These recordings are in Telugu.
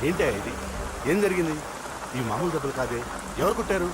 ఏంటి ఇది? ఏం జరిగింది? ఈ మామూలు దెబ్బలు కాదే, ఎవరు కొట్టారు?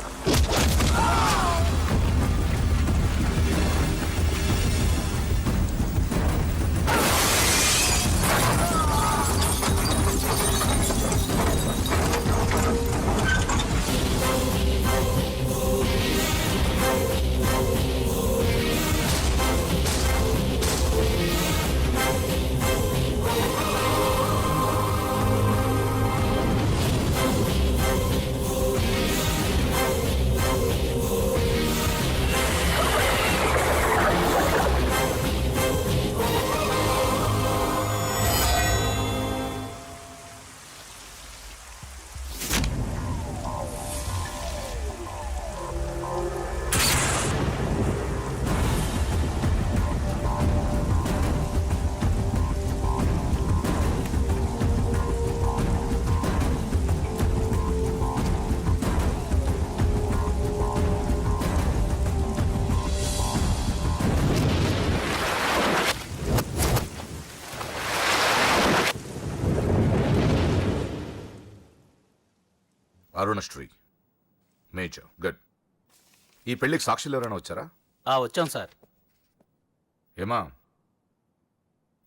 Arunasri major good. ఈ పెళ్లికి సాక్షులు ఎవరైనా వచ్చారా? వచ్చాం సార్. ఏమా,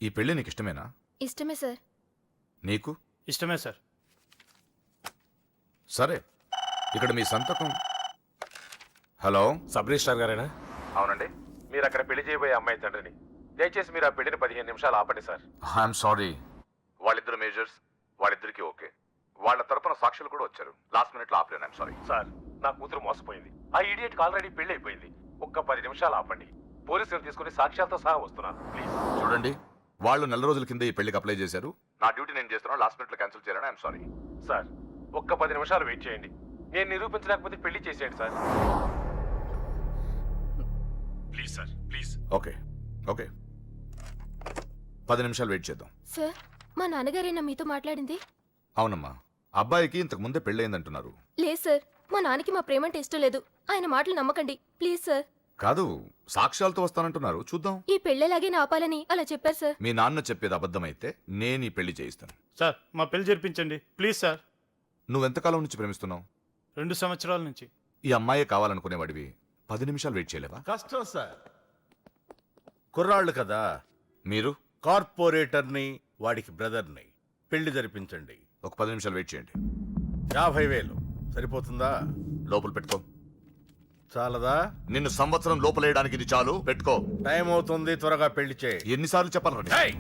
ఈ పెళ్లి నీకు ఇష్టమేనా? ఇష్టమే సార్. నీకు? ఇష్టమే సార్. సరే, ఇక్కడ మీ సంతకం. హలో, సబ్ రిజిస్ట్రార్ గారేనా? అవునండి. మీరు అక్కడ పెళ్లి చేయబోయే అమ్మాయి తండ్రిని. దయచేసి మీరు ఆ పెళ్లిని 15 నిమిషాలు ఆపండి సార్. I'm sorry. వాళ్ళిద్దరు మేజర్స్, వాళ్ళిద్దరికి ఓకే. వాళ్ళ తరపున సాక్షులు కూడా వచ్చారు. లాస్ట్ మినిట్ లో ఆపలేను. I'm sorry. సార్, నా కూతురు మోసపోయింది. ఆ ఇడియట్ ఆల్రెడీ పెళ్లి అయిపోయింది. ఒక్క 10 నిమిషాలు ఆపండి. పోలీసులు తీసుకుని సాక్ష్యాలతో సహా వస్తున్నాను. ప్లీజ్ చూడండి, వాళ్ళు నెల రోజుల కింద ఈ పెళ్లికి అప్లై చేశారు. నా డ్యూటీ నేను చేస్తున్నాను. లాస్ట్ మినిట్ లో క్యాన్సిల్ చేయాలని ఐఎమ్ సారీ. సార్, ఒక్క 10 నిమిషాలు వెయిట్ చేయండి. నేను నిరూపించలేకపోతే పెళ్లి చేసేయండి sir. Please sir, please. Okay okay, 10 నిమిషాలు వెయిట్ చేద్దాం. సార్, మా నాన్నగారేనా మీతో మాట్లాడింది? అవునమ్మా, అబ్బాయికి ఇంతకు ముందే పెళ్ళయిందంటున్నారు. లేదు సార్, మా నాన్నకి మా ప్రేమంటే ఇష్టం లేదు. ఆయన మాటలు నమ్మకండి ప్లీజ్ సార్. కాదు, సాక్ష్యాలతో వస్తానంటున్నారు. చూద్దాం. ఈ పెళ్ళేలాగే ఆపాలని అలా చెప్పారు సార్. మీ నాన్న చెప్పేది అబద్ధమైతే నేను ఈ పెళ్లి చేయిస్తాను. సార్, మా పెళ్లి జరిపించండి ప్లీజ్ సార్. నువ్వెంతకాలం నుంచి ప్రేమిస్తున్నావు? 2 సంవత్సరాల నుంచి. ఈ అమ్మాయే కావాలనుకునేవాడివి 10 నిమిషాలు వెయిట్ చేయలేవా? కష్టం సార్. కుర్రాళ్ళు కదా. మీరు కార్పొరేటర్ని, వాడికి బ్రదర్ని. పెళ్లి జరిపించండి. ఒక 10 నిమిషాలు వెయిట్ చేయండి. 50,000 సరిపోతుందా? లోపల పెట్టుకో. చాలదా? నిన్ను సంవత్సరం లోపలేయడానికి ఇది చాలు. పెట్టుకో. టైం అవుతుంది, త్వరగా పెళ్లి చేయి. ఎన్నిసార్లు చెప్పాలి? ఏయ్!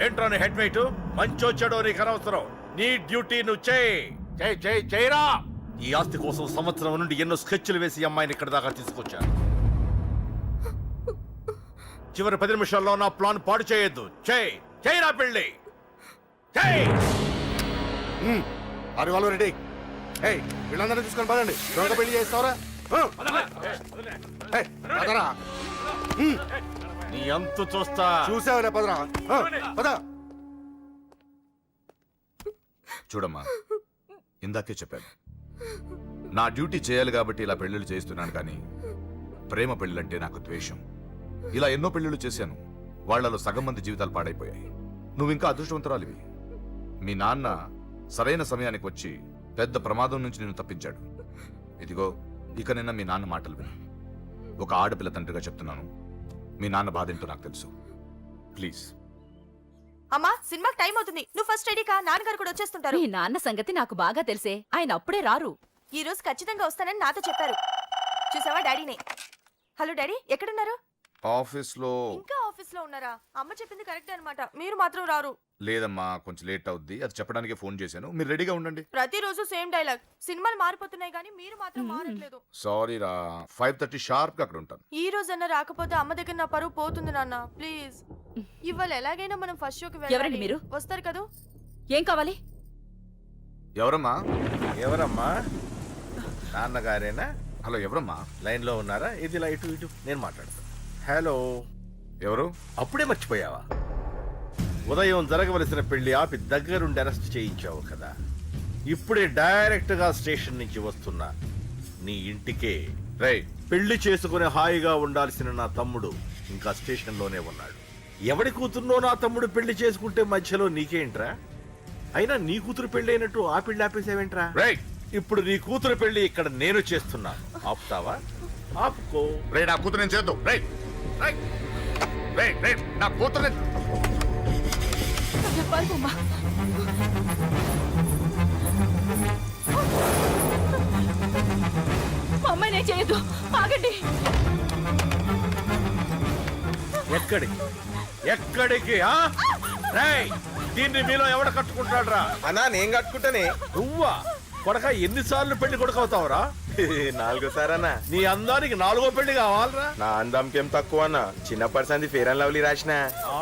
ఏంట్రా నీ హెడ్ వెయిట్? మంచో చెడో నీకు అనవసరం. నీ డ్యూటీ నువ్వు చేయరా. ఈ ఆస్తి కోసం సంవత్సరం నుండి ఎన్నో స్కెచ్లు వేసి ఈ అమ్మాయిని ఇక్కడ దాకా తీసుకొచ్చాను. చివరి 10 నిమిషాల్లో నా ప్లాన్ పాడు చేయొద్దు. చేయరా పెళ్ళి. అరే వాళ్ళు రెడీ. వీళ్ళందరూ తీసుకొని పదండి. త్వరగా పెళ్లి చేస్తావరా? నీ అంతు చూస్తా. చూసావరా? పదరా, పద. చూడమ్మా, ఇందాకే చెప్పాను, నా డ్యూటీ చేయాలి కాబట్టి ఇలా పెళ్లిళ్ళు చేస్తున్నాను. కానీ ప్రేమ పెళ్ళంటే నాకు ద్వేషం. ఇలా ఎన్నో పెళ్లిళ్ళు చేశాను. వాళ్లలో సగం మంది జీవితాలు పాడైపోయాయి. నువ్వు ఇంకా అదృష్టవంతురాలివి. మీ నాన్న సరైన సమయానికి వచ్చి పెద్ద ప్రమాదం నుంచి నిన్ను తప్పించాడు. ఇదిగో, ఇక నిన్న మీ నాన్న మాటలు విను. ఒక ఆడపిల్ల తండ్రిగా చెప్తున్నాను. మీ నాన్న బాధ ఏంటో నాకు తెలుసు. ప్లీజ్. అమ్మా, సినిమాకి టైం అవుతుంది. నువ్వు ఫస్ట్ రెడీ కా. నాన్నగారు కూడా వచ్చేస్తుంటారు. మీ నాన్న సంగతి నాకు బాగా తెలిసే. ఆయన అప్పుడే రారు. ఈ రోజు ఖచ్చితంగా వస్తానని నాతో చెప్పారు. చూసావా డాడీనే. హలో డాడీ, ఎక్కడున్నారు? ఆఫీస్లో. ఇంకా ఆఫీస్ లో ఉన్నారా? అమ్మ చెప్పింది కరెక్ట్ అన్నమాట. మీరు మాత్రం రారు. లేదమ్మా, కొంచెం లేట్ అవుద్ది. అది చెప్పడానికి ఫోన్ చేశాను. మీరు రెడీగా ఉండండి. ప్రతిరోజు సేమ్ డైలాగ్. సినిమాలు మారిపోతున్నాయి కానీ మీరు మాత్రం మారట్లేదు. సారీ రా, 5:30 షార్ప్ గా అక్కడ ఉంటాను. ఈ రోజన్నా రాకపోతే అమ్మ దగ్గర నా పరువు పోతుంది నాన్న. ప్లీజ్, ఇవాళ ఎలాగైనా మనం ఫస్ట్ షోకి వెళ్ళాలి. ఎవరండి మీరు? వస్తారు కదా? ఏం కావాలి? ఎవరమ్మా? ఎవరమ్మా? నాన్నగారేనా? హలో, ఎవరమ్మా? లైన్ లో ఉన్నారా? ఇది లైట్ ఇటు, నేను మాట్లాడతాను. హలో. ఎవరు? అప్పుడే మర్చిపోయావా? ఉదయం జరగవలసిన పెళ్లి ఆపి దగ్గరుండి అరెస్ట్ చేయించావు కదా. ఇప్పుడే డైరెక్ట్ గా స్టేషన్ నుంచి వస్తున్నా నీ ఇంటికే. రేయ్, పెళ్లి చేసుకుని హాయిగా ఉండాల్సిన నా తమ్ముడు ఇంకా స్టేషన్ లోనే ఉన్నాడు. ఎవడి కూతుర్నో నా తమ్ముడు పెళ్లి చేసుకుంటే మధ్యలో నీకేంట్రా? అయినా నీ కూతురు పెళ్లి అయినట్టు ఆ పెళ్లి ఆపేసావేంట్రా? రేయ్ ఇప్పుడు నీ కూతురు పెళ్లి ఇక్కడ నేను చేస్తున్నాను, ఆపుతావా? ఆపుకో. రే నా కూతురు నేను చేద్దాం. రేయ్ రేయ్ రేయ్ రేయ్ నా కూతురు పారిపోమ్మా. మా అమ్మాయి నేను చేయొద్దు, ఆగండి. ఎక్కడికి ఎక్కడికి ఆ? రేయ్, దీన్ని మీలో ఎవడ కట్టుకుంటాడు రా? అన్నా నేను కట్టుకుంటానే. నువ్వా కొడక? ఎన్నిసార్లు పెళ్లి కొడుకవుతావురా? 4 సారన్నా. నీ అందానికి 4వ పెళ్లి కావాలరా? నా అందంకేం తక్కువ అన్న, చిన్నప్పటి సంది ఫేర్ అండ్ లవ్లీ రాసిన. ఆ?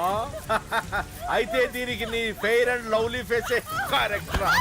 అయితే దీనికి నీ ఫెయిర్ అండ్ లవ్లీ ఫేసే కరెక్ట్ రా.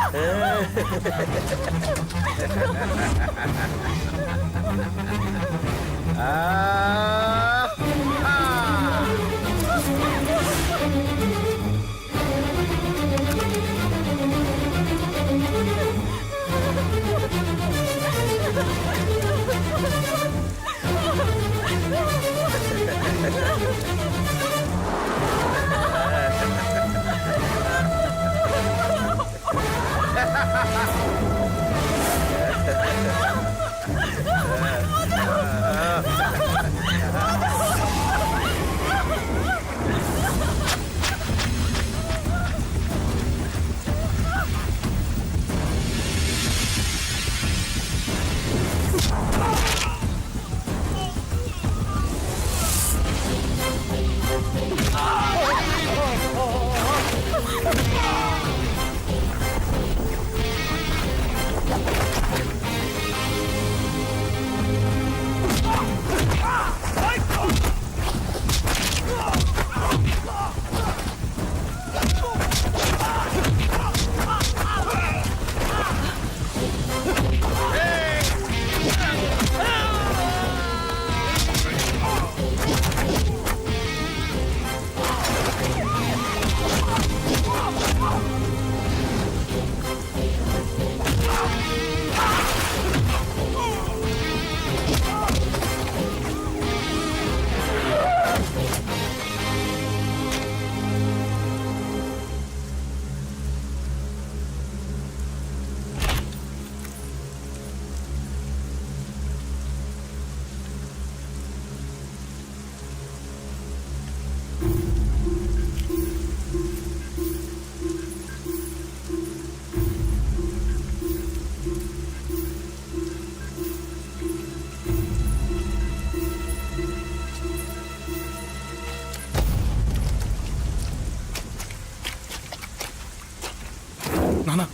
నానా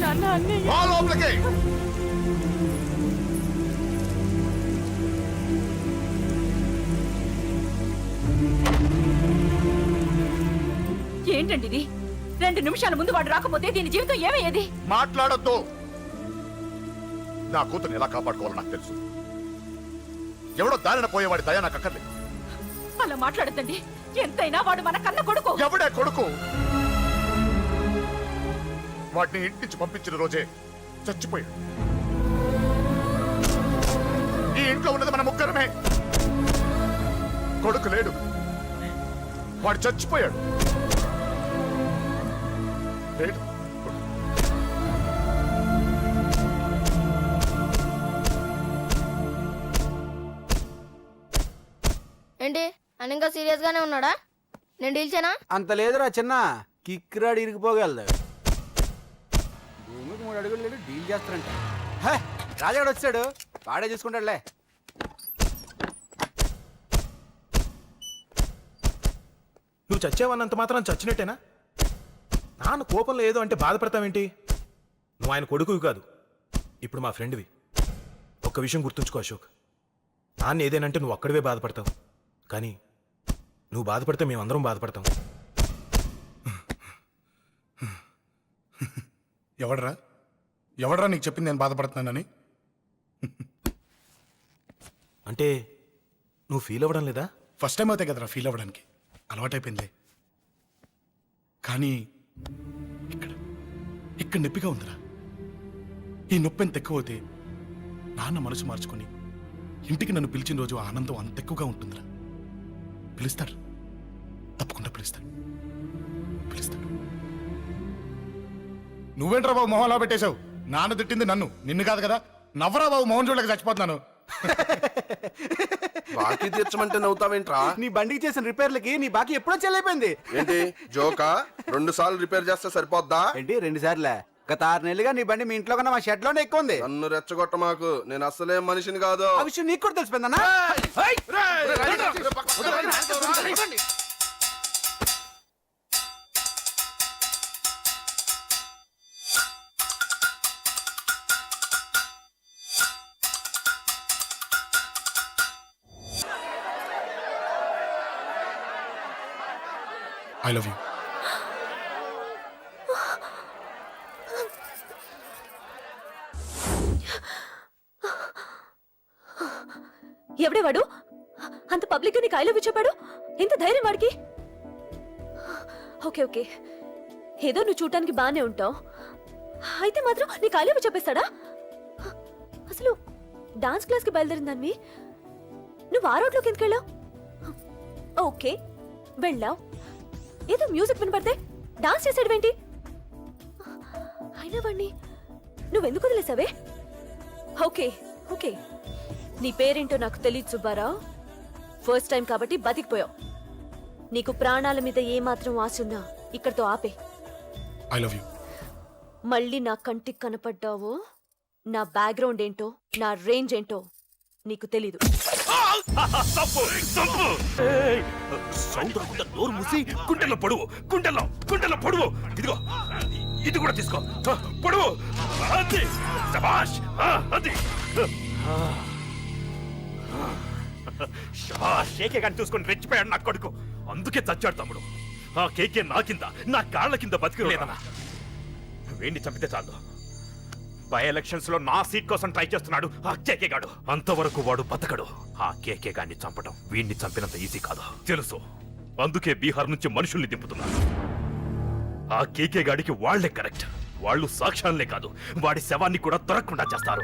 నాన్న అన్నయ్య మా లోపలికి. ఏంటండి ఇది? 2 నిమిషాల ముందు వాడు రాకపోతే దీని జీవితం ఏమయ్యేది? మాట్లాడొద్దు. నా కూతుర్ని ఎలా కాపాడుకోవాలో నాకు తెలుసు. ఎవడో దారిన పోయేవాడి దయ నాకు అక్కర్లేదు. అలా మాట్లాడద్దండి. ఎంతైనా వాడు మన కన్న కొడుకు. ఎవడే కొడుకు? వాటిని ఇంటి నుంచి పంపించిన రోజే చచ్చిపోయాడు. ఈ ఇంట్లో ఉన్నది మన ముగ్గురమే. కొడుకు లేడు, వాడు చచ్చిపోయాడు. లేడు. ఏంటి అని ఇంకా సీరియస్ గానే ఉన్నాడా? నేను డీల్ చేయనా? అంత లేదురా చిన్న, కిక్రాడు ఇరిగిపోగలదు. భూమికి 3 అడుగులు లేడు, డీల్ చేస్తారంట. హే, రాజాడు వచ్చాడు, వాడే చూసుకుంటాడులే. నువ్వు చచ్చావన్నంత మాత్రం చచ్చినట్టేనా? నాన్న కోపంలో ఏదో అంటే బాధపడతావేంటి? నువ్వు ఆయన కొడుకువి కాదు, ఇప్పుడు మా ఫ్రెండ్వి. ఒక్క విషయం గుర్తుంచుకో అశోక్, నాన్న ఏదేనంటే నువ్వు అక్కడివే బాధపడతావు, కానీ నువ్వు బాధపడితే మేమందరం బాధపడతాం. ఎవడరా నీకు చెప్పింది నేను బాధపడుతున్నానని? అంటే నువ్వు ఫీల్ అవ్వడం లేదా? ఫస్ట్ టైం అవుతాయి కదరా ఫీల్ అవ్వడానికి, అలవాటైపోయిందిలే. కానీ ఇక్కడ ఇక్కడ నొప్పిగా ఉందిరా. ఈ నొప్పి ఎంత ఎక్కువ అవుతే నాన్న మనసు మార్చుకొని ఇంటికి నన్ను పిలిచిన రోజు ఆనందం అంత ఎక్కువగా ఉంటుందిరా. పిలుస్తారు, తప్పకుండా పిలుస్తాను. నువ్వేంట్రా బాబు మొహంలా పెట్టేశావు? నాన్న తిట్టింది నన్ను, నిన్ను కాదు కదా. నవ్వరా బాబు, మొహం చూడలేక చచ్చిపోతున్నాను. బాకీ తీర్చమంటే నవ్వుతావేంట్రా? నీ బండికి చేసిన రిపేర్లకి నీ బాకీ ఎప్పుడో చెల్లైపోయింది. ఏంటి జోకా? 2 సార్లు రిపేర్ చేస్తే సరిపోద్దా? ఏంటి 2 సార్లే? గత 6 నెలలుగా నీ బండి మీ ఇంట్లో కన్నా మా షెడ్ లోనే ఎక్కువ ఉంది. నన్ను రెచ్చగొట్ట మాకు, నేను అసలే మనిషిని కాదు. ఆ విషయం నీకు కూడా తెలిసిపోయిందన్నా? I love you. ఎవడే వాడు? అంత పబ్లిక్ నీకు ఐ లవ్ యూ చెప్పాడు? ఎంత ధైర్యం వాడికి? ఓకే ఓకే, ఏదో నువ్వు చూడటానికి బాగానే ఉంటావు, అయితే మాత్రం నీకు ఐ లవ్ యూ చెప్పేస్తాడా? అసలు డాన్స్ క్లాస్కి బయలుదేరిందాన్ని నువ్వు ఆ రోడ్లోకి ఎందుకు వెళ్ళావు? ఓకే వెళ్ళావు, ఏదో మ్యూజిక్ వినపడితే డాన్స్ చేసాడువేంటి? అయినా వాడిని నువ్వెందుకు వదిలేసావే? ఓకే ఓకే, నీ పేరేంటో నాకు తెలియదు సుబ్బారావు. ఫస్ట్ టైం కాబట్టి బతికిపోయావు. నీకు ప్రాణాల మీద ఏమాత్రం ఆశ ఉన్నా ఇక్కడితో ఆపే. I love you. మళ్ళీ నా కంటికి కనపడ్డావు, నా బ్యాక్గ్రౌండ్ ఏంటో, నా రేంజ్ ఏంటో నీకు తెలీదు. సౌండ్ రాకుండా నోరు మూసి గుండెల్లో పొడువు, గుండెల్లో పొడువు. ఇదిగో ఇది కూడా తీసుకో, పొడువు. అది శభాష్, అది శభాష్. కేకే గాని చూసుకొని రెచ్చిపోయాడు నా కొడుకు, అందుకే చచ్చాడు తమ్ముడు. ఆ కేకే నా కింద, నా కాళ్ళ కింద బతికి లేదన్నా. వేణ్ణి చంపితే చాలు. బై ఎలక్షన్స్ లో నా సీట్ కోసం ట్రై చేస్తున్నాడు ఆ కేకే గాడు. అంతవరకు వాడు బతకడు. ఆ కేకే గాడిని చంపడం వీణ్ణి చంపినంత ఈజీ కాదు తెలుసు. అందుకే బీహార్ నుంచి మనుషుల్ని దింపుతున్నారు. ఆ కేకే గాడికి వాళ్లే కరెక్ట్. వాళ్ళు సాక్ష్యాలనే కాదు, వాడి శవాన్ని కూడా దొరకకుండా చేస్తారు.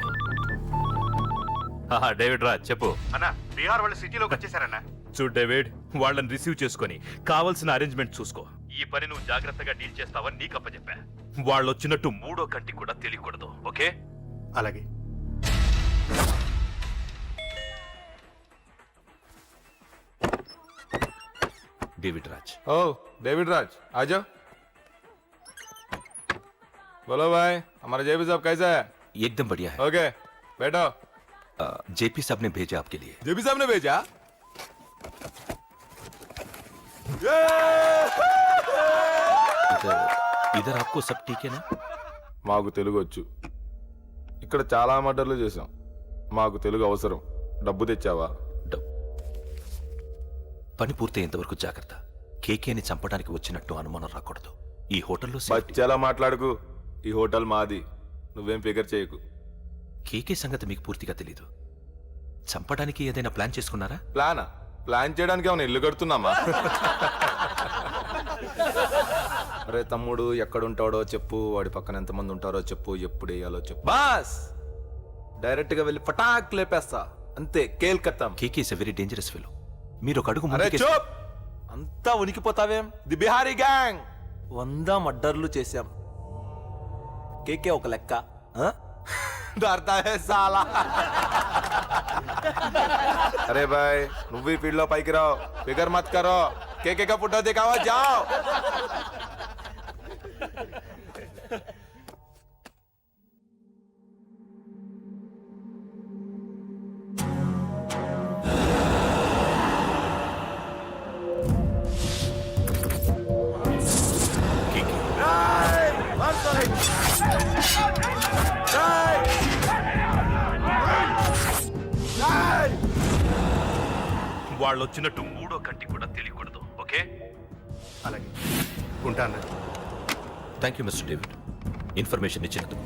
డేవిడ్ రా చెప్పు అన్నా. బీహార్ వాళ్ళు సిటీలోకి వచ్చేసారన్నా. చూడు డేవిడ్, వాళ్ళని రిసీవ్ చేసుకొని కావలసిన అరేంజ్మెంట్ చూసుకో. ఈ పని నువ్వు జాగ్రత్తగా డీల్ చేస్తావని నీకు అప్పచెప్పా. వాళ్ళు వచ్చినట్టు 3వ కంటి కూడా తెలియకూడదు, ఓకే? అలాగే. డేవిడ్ రాజ్. ఓ डेविड राज आ जाओ. बोलो भाई, हमारा जेपी साहब कैसा है? एकदम बढ़िया है. ओके बैठो. जेपी साहब ने भेजा आपके लिए. जेपी साहब ने भेजा? इधर आपको सब ठीक है ना? మాకు తెలుగు వచ్చు. ఇక్కడ చాలా మర్డర్లు చేశాం. మాకు తెలుగు అవసరం. డబ్బు తెచ్చావా? పని పూర్తయ్యేంత వరకు జాగ్రత్త. కేకేని చంపడానికి వచ్చినట్టు అనుమానం రాకూడదు. ఈ హోటల్లో బచ్చాలా మాట్లాడుకు. ఈ హోటల్ మాది, నువ్వేం ఫిగర్ చేయకు. కేకే సంగతి మీకు పూర్తిగా తెలీదు. చంపడానికి ఏదైనా ప్లాన్ చేసుకున్నారా? ప్లాన్ చేయడానికి ఏమైనా ఇల్లు కడుతున్నామా? అరే తమ్ముడు, ఎక్కడుంటాడో చెప్పు, వాడి పక్కన ఎంతమంది ఉంటారో చెప్పు, ఎప్పుడు వేయాలో చెప్పు. బాస్ డైరెక్ట్ గా వెళ్ళి పటాక్ లేపేస్తా, అంతే. కేల్కత్తాం. KK is a very dangerous fellow. మీరు ఒక అడుగు అరే ముందుకేసి- చూప్, అంతా ఉనికిపోతావేం? ది బిహారీ గ్యాంగ్ 100 మర్డర్లు చేశాం. కేకే ఒక లెక్క. डरता है साला. अरे भाई, నువ్వు ఈ ఫీల్డ్ లో పైకి రావు. ఫిగర్ మత్ కరో. కేకే కా ఫోటో దిखावा, जाओ. వాళ్ళు వచ్చినట్టు 3వ కంటి కూడా తెలియకూడదు, ఓకే? అలాగే ఉంటాను. Thank you mister David, information ఇచ్చినందుకు.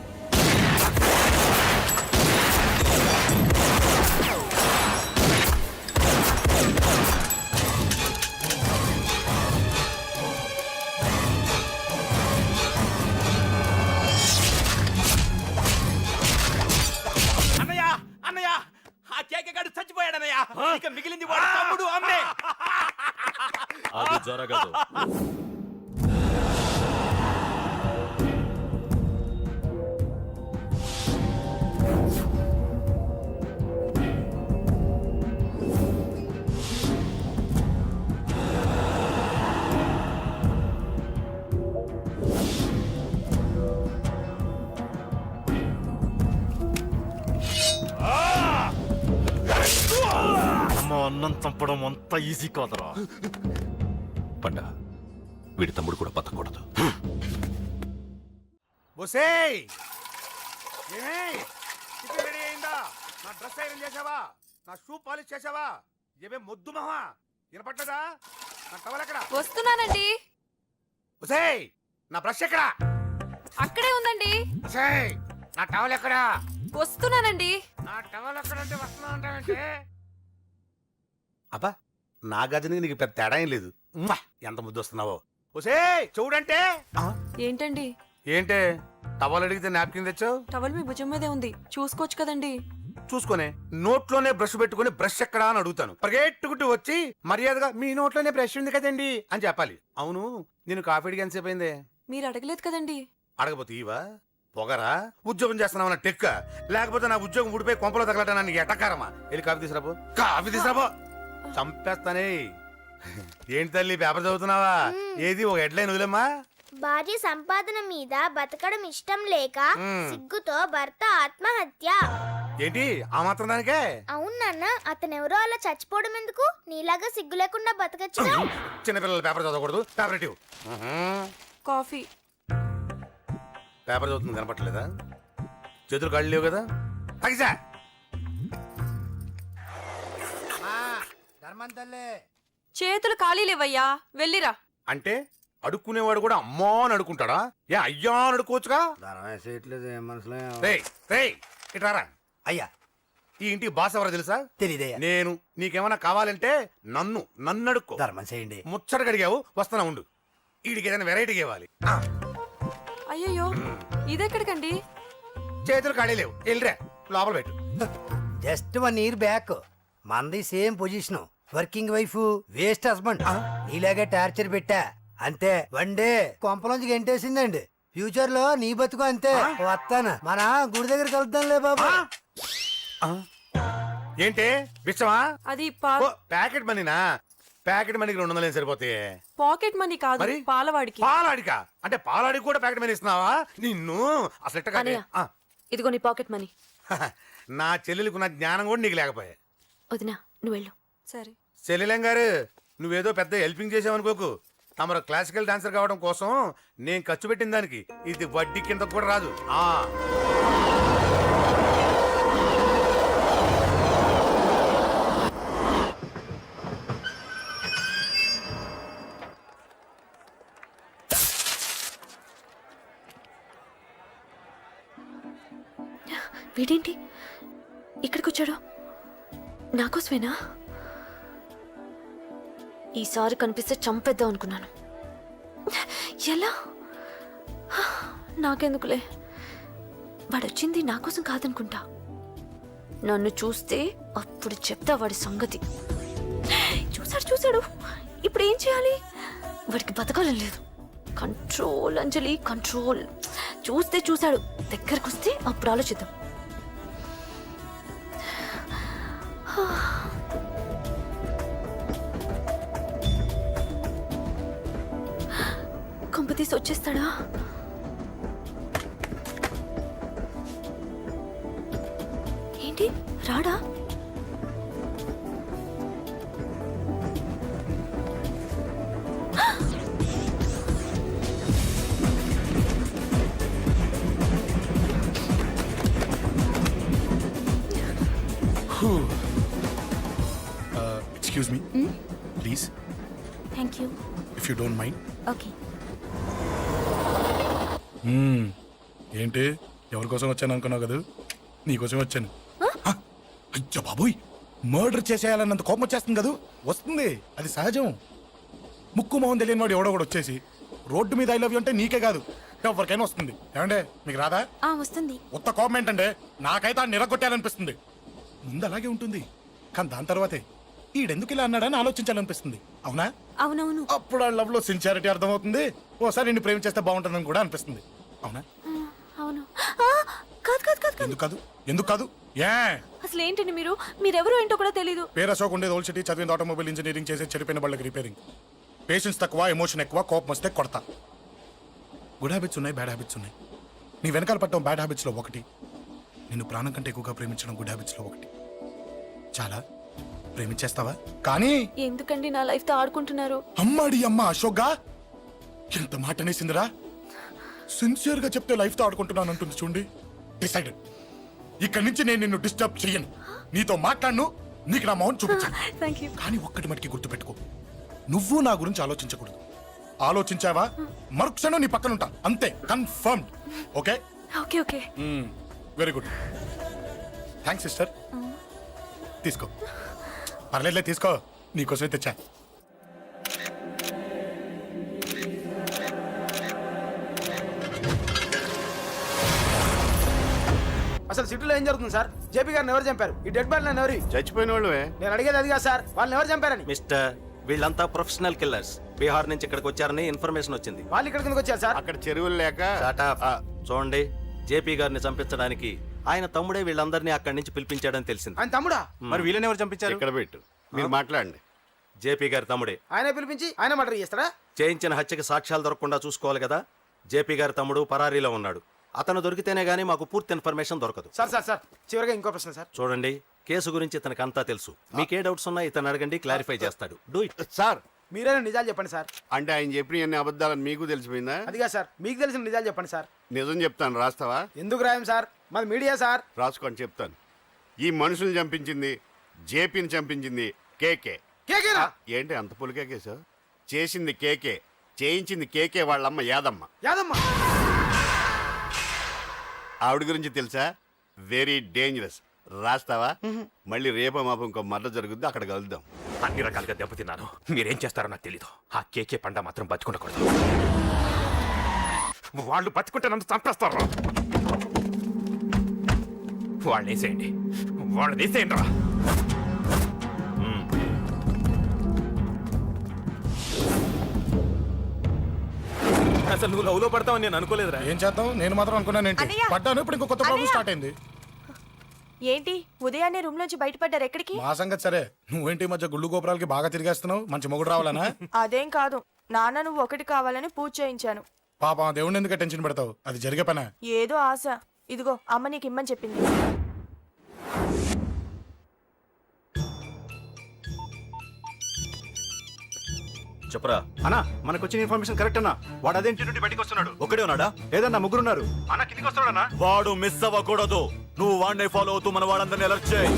అన్నయ్య అన్నయ్య, ఆ కేక గాడు చచ్చిపోయాడన్నయ్య. ఇక మిగిలింది వాడు తమ్ముడు అమ్మే. ఆగు జరగదు. అమ్మ అన్నం చంపడం అంత ఈజీ కాదురా. పండ వీడి తమ్ముడు కూడా బతకూడదు. ఒసేయ్ ఏమే టిఫిన్ రెడీ అయిందా? నా డ్రెస్ ఐరన్ చేసావా? నా షూ పాలిష్ చేసావా? ఏమే మొద్దు మహా వినపట్లేదా? నా టవల్ ఎక్కడ? వస్తున్నానండి. ఒసేయ్ నా బ్రష్ ఎక్కడ? అక్కడే ఉందండి. ఒసేయ్ నా టవల్ ఎక్కడ? వస్తున్నానండి. నా టవల్ ఎక్కడంటే వస్తున్నా అంటావంటే? అబ్బా నా గజనికి నీకు పెద్ద తేడా ఏం లేదు. ఉమ్మా, ఎంత ముద్దు వస్తున్నావో. ఒసేయ్ చూడంటే. ఏంటండి? ఏంటే టవల్ అడిగితే నాప్కిన్ తెచ్చావు? టవల్ మీ భుజం మీదే ఉంది, చూసుకోవచ్చు కదండి. చూసుకొని నోట్లోనే బ్రష్ పెట్టుకుని బ్రష్ ఎక్కడా అని అడుగుతాను. పరిగెట్టుకుంటూ వచ్చి మర్యాదగా మీ నోట్లోనే బ్రష్ ఉంది కదండి అని చెప్పాలి. అవును నేను కాఫీ అడిగి ఎంతసేపు అయిందే? మీరు అడగలేదు కదండి. అడగపోతే ఇవా పొగరా? ఉద్యోగం చేస్తున్నావు నా టెక్క, లేకపోతే నా ఉద్యోగం ఊడిపోయి కొంపలో తగలటా నీకు ఎటకారమా? వెళ్ళి కాఫీ తీసుకురాబో. కాఫీ తీసుకురాబో. చంపేస్తానే. ఏంటి తల్లి పేపర్ చదువుతున్నావా? ఏది ఒక హెడ్లైన్ వదిలేమ్మా. భార్య సంపాదన మీద బతకడం ఇష్టం లేక సిగ్గుతో భర్త ఆత్మహత్య. ఏంటి ఆ మాత్రం దానికే? అవును నాన్న, అతనెవరో అలా చచ్చిపోవడం ఎందుకు? నీలాగా సిగ్గు లేకుండా బతకచ్చుగా. చిన్నపిల్లల పేపర్ చదవకూడదు. పేపర్ ఇవ్వు. కాఫీ. పేపర్ చదువుతుంది కనపట్లేదా? చేతులు కాళ్ళు లేవు కదా? తగ్గిసా చేతులు ఖాళీ లేవయ్యా, వెళ్ళిరా. అంటే అడుక్కునేవాడు కూడా అమ్మా అని అడుకుంటాడా? ఏ అయ్యా అని అడుకోవచ్చుగా? రేయ్ రేయ్ ఇట్రారా. అయ్యా ఈ ఇంటికి బాస్ ఎవరో తెలుసా? తెలియదయ్యా. నేను. నీకేమైనా కావాలంటే నన్ను అడుక్కో. ధర్మం చేయండి. ముచ్చటగా అడిగావు, వస్తానా ఉండు. వీడికి ఏదైనా వెరైటీగా ఇవ్వాలి. అయ్యయ్యో, ఇదెక్కడికండి? చేతులు ఖాళీ లేవు, వెళ్ళిరా లోపల పెట్టు. జస్ట్ 1 year బ్యాక్ మనది same position. Working wife, waste husband. నీలాగే టార్చర్ పెట్టా అంతే. 1 day కొంపలోంచి గంటేసిందండి. ఫ్యూచర్ లో నీ బతుకు అంతే. వస్తాను, మన గుడి దగ్గర కలుద్దాంలే బాబా. ఏంటి బిచ్చమా? అది ఓ, ప్యాకెట్ మనీనా? ప్యాకెట్ మనీకి 200 సరిపోతాయి. పాకెట్ మనీ కాదు, మరి? పాలవాడికి. పాలాడికా? అంటే పాలాడికి కూడా ప్యాకెట్ మనీ ఇస్తున్నావా? నిన్ను అసలు ఎట్ట కాదే. అన్నయ్య. ఇదిగో నీ పాకెట్ మనీ. నా చెల్లెలకు నా జ్ఞానం కూడా నీకు లేకపోయా. వదినా నువ్వు వెళ్ళు. సరే. సెలిలం గారు నువ్వేదో పెద్ద హెల్పింగ్ చేసావనుకోకు. తమరు క్లాసికల్ డాన్సర్ కావడం కోసం నేను ఖర్చు పెట్టిన దానికి ఇది వడ్డీ కింద కూడా రాదు. వీడేంటి ఇక్కడికి వచ్చాడు? నాకోసమేనా? ఈసారి కనిపిస్తే చంపేద్దాం అనుకున్నాను. ఎలా? నాకెందుకులే, వాడొచ్చింది నా కోసం కాదనుకుంటా. నన్ను చూస్తే అప్పుడు చెప్తా వాడి సంగతి. చూశాడు. ఇప్పుడు ఏం చేయాలి? వాడికి బతకాలని లేదు. కంట్రోల్ అంజలి, కంట్రోల్. చూశాడు, దగ్గరకు వస్తే అప్పుడు ఆలోచిద్దాం. కొంపతీసి వచ్చేస్తాడా? ఏంటి రాడా? Excuse me please, thank you. If you don't mind. Okay. ఏంటి ఎవరి కోసం వచ్చాను అనుకున్నావు కదా? నీకోసం వచ్చాను. అయ్యో బాబోయ్, మర్డర్ చేసేయాలన్నంత కోపం వచ్చేస్తుంది కదా? వస్తుంది, అది సహజం. ముక్కు మొహం తెలియని వాడు ఎవడో కూడా వచ్చేసి రోడ్డు మీద ఐ లవ్ యూ అంటే నీకే కాదు ఎవరికైనా వస్తుంది. ఏమంటే మీకు రాదా? వస్తుంది. ఉత్త కోపం ఏంటంటే నాకైతే ఆ నిరగొట్టాలనిపిస్తుంది. ముందు అలాగే ఉంటుంది, కానీ దాని తర్వాతే ఈడెందుకు ఇలా అన్నాడని ఆలోచించాలనిపిస్తుంది. అవునా? అవునవును. అప్పుడు ఆ లవ్ లో సిన్సియారిటీ అర్థమవుతుంది. ఓసారి నిన్ను ప్రేమించేస్తే బాగుంటుందని కూడా అనిపిస్తుంది. అవునా? అవును. ఆ, కాదు కాదు కాదు కాదు. ఎందుకు కాదు? ఎందుకు కాదు? ఏ అసలు ఏంటండి మీరెవరో ఏంటో కూడా తెలీదు. పేరు అశోక్, ఉండేది ఓల్డ్ సిటీ, చదివింది ఆటోమొబైల్ ఇంజనీరింగ్, చేసే చెడిపోయిన వాళ్ళకి రిపేరింగ్. పేషెన్స్ తక్కువ, ఎమోషన్ ఎక్కువ, కోపం వస్తే కొడతా. గుడ్ హ్యాబిట్స్ ఉన్నాయి, బ్యాడ్ హ్యాబిట్స్ ఉన్నాయి. నీ వెనకాల పట్టడం బ్యాడ్ హ్యాబిట్స్ లో ఒకటి, నిన్ను ప్రాణం కంటే ఎక్కువగా ప్రేమించడం గుడ్ హ్యాబిట్స్ లో ఒకటి. చాలా ప్రేమించేస్తావా? కానీ ఎందుకండి నా లైఫ్ తో ఆడుకుంటున్నారు? అమ్మాడి అమ్మ అశోక్గా ఎంత మాట అనేసిందిరా. సిన్సియర్ గా చెప్తే లైఫ్ తో ఆడుకుంటున్నాను అంటుంది చూడండి. డిసైడెడ్. ఇక్కడి నుంచి నేను నిన్ను డిస్టర్బ్ చెయ్యను. నీతో మాట్లాడను, నీకు నా మౌన్ చూపించాను. Thank you. కానీ ఒక్కటి మటుకి గుర్తుపెట్టుకో, నువ్వు నా గురించి ఆలోచించకూడదు. ఆలోచించావా మరుక్షణం నీ పక్కన ఉంటా. అంతే, confirmed. Okay? Okay okay. Very good. Thanks sister. తీసుకో. పర్లేదులే, తీసుకో. నీకోసమే తెచ్చా. అసలు సిటీలో ఏం జరుగుతుంది సార్? జేపీ గారిని ఎవరు చంపారు? ఈ డెడ్ బాడీ ఎవరు? చచ్చిపోయిన వాళ్ళే. నేను అడిగేది అది కాదు సార్, వాళ్ళని ఎవరు చంపారని. మిస్టర్, వీళ్ళంతా ప్రొఫెషనల్ కిల్లర్స్. బీహార్ నుంచి ఇక్కడికి వచ్చారని ఇన్ఫర్మేషన్ వచ్చింది. వాళ్ళు ఇక్కడ కిందకి వచ్చారు సార్. అక్కడ చెరువులు లేక చూడండి, జేపీ గారిని చంపించడానికి ఆయన తమ్ముడే వీళ్ళందరినీ అక్కడి నుంచి పిలిపించాడని తెలిసింది. ఆయన తమ్ముడా? మరి వీళ్ళని ఎవరు చంపించారు? ఇక్కడ పెట్టు, మీరు మాట్లాడండి. జేపీ గారి తమ్ముడే. ఆయనే పిలిపించి ఆయన మర్డర్ చేస్తారా? చేయించిన హత్యకి సాక్ష్యాలు దొరకకుండా చూసుకోవాలి కదా. జేపీ గారి తమ్ముడు పరారీలో ఉన్నాడు. అతను దొరికితేనే గానీ మాకు పూర్తి ఇన్ఫర్మేషన్ దొరకదు. సార్ సార్ సార్ చివరిగా ఇంకో ప్రశ్న సార్. చూడండి, కేసు గురించి ఇతనికి అంతా తెలుసు. మీకే డౌట్స్ ఉన్నా ఇతను అడగండి, క్లారిఫై చేస్తాడు. Do it. సార్, మీరే నిజాలు చెప్పండి సార్. అంటే ఆయన చెప్పిన అన్ని అబద్ధాలని మీకు తెలిసిపోయిందా? అదిగా సార్, మీకు తెలిసిన నిజాలు చెప్పండి సార్. నిజం చెప్తాను, రాస్తావా? ఎందుకు రాయం సార్, మాది మీడియా సార్. రాసుకోండి, చెప్తాను. ఈ మనుషుల్ని చంపించింది, జేపీని చంపించింది కేకే. కేకేనా? ఏంటి అంత పులికేకేసా? చేసింది కేకే, చేయించింది కేకే వాళ్ళమ్మ యాదమ్మ. యాదమ్మ? ఆవిడ గురించి తెలుసా? Very dangerous. రాస్తావా? మళ్ళీ రేపో మాపం ఇంకో మర్ర జరుగుద్ది, అక్కడ కలుద్దాం. అన్ని రకాలుగా దెబ్బతిన్నాను. మీరేం చేస్తారో నాకు తెలీదు. ఆ కేకే పండ మాత్రం బతుకుండకూడదు. వాళ్ళు బతుకుంటే నన్ను చంపేస్తారు. వాళ్ళని వేసేయండి, వాళ్ళని వేసేయండి రా. అసలు నువ్వు లవ్లో పడతావని నేను అనుకోలేదురా. ఏం చేద్దాం, నేను మాత్రం అనుకున్నాను ఏంటి, అన్నయ్య! పడ్డాను. ఇప్పుడు ఇంకో కొత్త ప్రాబ్లం అన్నయ్య! స్టార్ట్ అయింది. ఏంటి ఉదయాన్నే రూమ్ నుంచి బయటపడ్డారు? ఎక్కడికి? మా సంగతి సరే, నువ్వేంటి ఈ మధ్య గుళ్ళు గోపురాలకి బాగా తిరిగేస్తున్నావు? మంచి మొగుడు రావాలనా? అదేం కాదు నాన్న, నువ్వు ఒకటి కావాలని పూజ చేయించాను. పాపం ఆ దేవుడిని ఎందుకు టెన్షన్ పెడతావు? అది జరిగే పనే. ఏదో ఆశ. ఇదిగో అమ్మ నీకు ఇమ్మని చెప్పింది. చెప్పరా అన్నా, మనకు వచ్చిన ఇన్ఫర్మేషన్ కరెక్ట్ అన్నా. వాడు అదే ఇంటి నుండి బయటకు వస్తున్నాడు. ఒకడే ఉన్నాడా? లేదన్నా, ముగ్గురున్నారు. అన్న కిందికి వస్తాడన్నా. వాడు మిస్ అవ్వకూడదు. నువ్వు వాడిని ఫాలో అవుతూ మన వాళ్ళందరినీ అలర్ట్ చేయి.